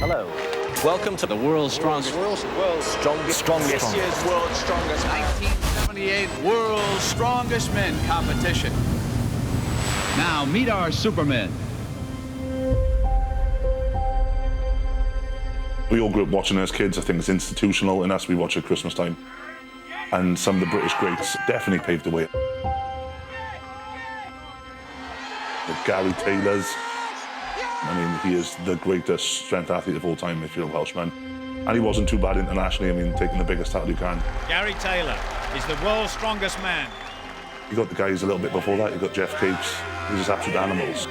Hello. Welcome to the world's strongest. Strongest. This year's world's strongest. 1978 World's Strongest Men competition. Now meet our Supermen. We all grew up watching as kids. I think it's institutional in us. We watch at Christmas time. And some of the British greats definitely paved the way. The Gary Taylors. I mean, he is the greatest strength athlete of all time if you're a Welshman. And he wasn't too bad internationally. I mean, taking the biggest title you can. Gary Taylor is the world's strongest man. You got the guys a little bit before that. You got Jeff Capes. They're just absolute animals.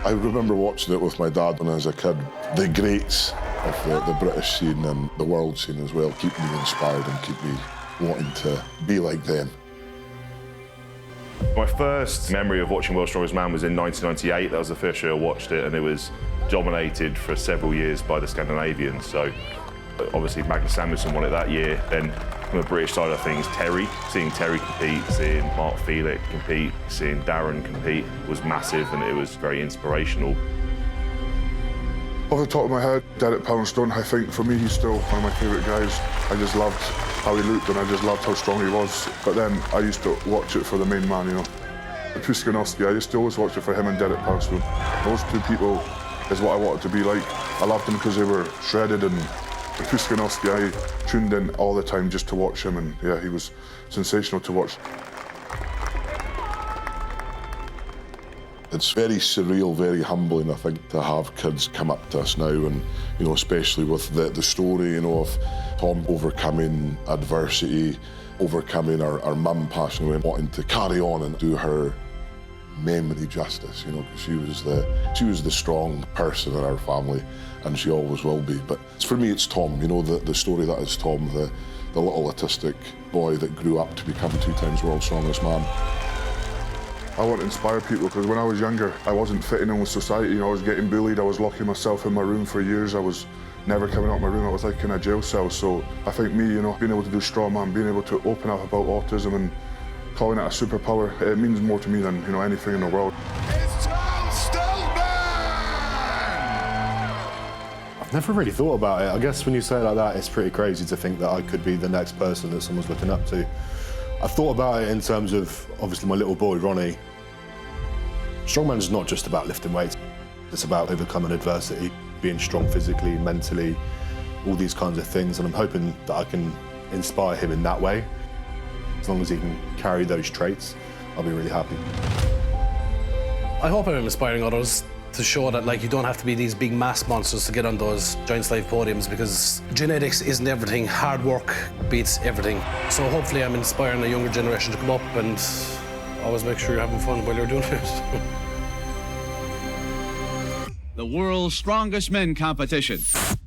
I remember watching it with my dad when I was a kid. The greats of the British scene and the world scene as well keep me inspired and keep me wanting to be like them. My first memory of watching World's Strongest Man was in 1998. That was the first year I watched it, and it was dominated for several years by the Scandinavians. So obviously Magnus Samuelsson won it that year. Then from the British side of things, seeing Terry compete, seeing Mark Felix compete, seeing Darren compete was massive, and it was very inspirational. Off the top of my head, Derek Poundstone, I think for me he's still one of my favourite guys. I just loved how he looked and I just loved how strong he was. But then I used to watch it for the main man, you know. Puskanowski, I used to always watch it for him and Derek Poundstone. Those two people is what I wanted to be like. I loved them because they were shredded, and Puskanowski, I tuned in all the time just to watch him, and yeah, he was sensational to watch. It's very surreal, very humbling, I think, to have kids come up to us now, and you know, especially with the story, you know, of Tom overcoming adversity, overcoming our mum passing away, and wanting to carry on and do her memory justice, you know, because she was the strong person in our family, and she always will be. But for me, it's Tom, you know, the story that is Tom, the little autistic boy that grew up to become 2 times world's strongest man. I want to inspire people because when I was younger, I wasn't fitting in with society. You know, I was getting bullied. I was locking myself in my room for years. I was never coming out of my room. I was like in a jail cell. So I think me, you know, being able to do Strongman, being able to open up about autism and calling it a superpower, it means more to me than, you know, anything in the world. It's Tom Stoltman! I've never really thought about it. I guess when you say it like that, it's pretty crazy to think that I could be the next person that someone's looking up to. I've thought about it in terms of, obviously, my little boy, Ronnie. Strongman is not just about lifting weights. It's about overcoming adversity, being strong physically, mentally, all these kinds of things. And I'm hoping that I can inspire him in that way. As long as he can carry those traits, I'll be really happy. I hope I'm inspiring others to show that, like, you don't have to be these big mass monsters to get on those Giants Live podiums, because genetics isn't everything. Hard work beats everything. So hopefully I'm inspiring the younger generation to come up and always make sure you're having fun while you're doing it. The World's Strongest Men competition.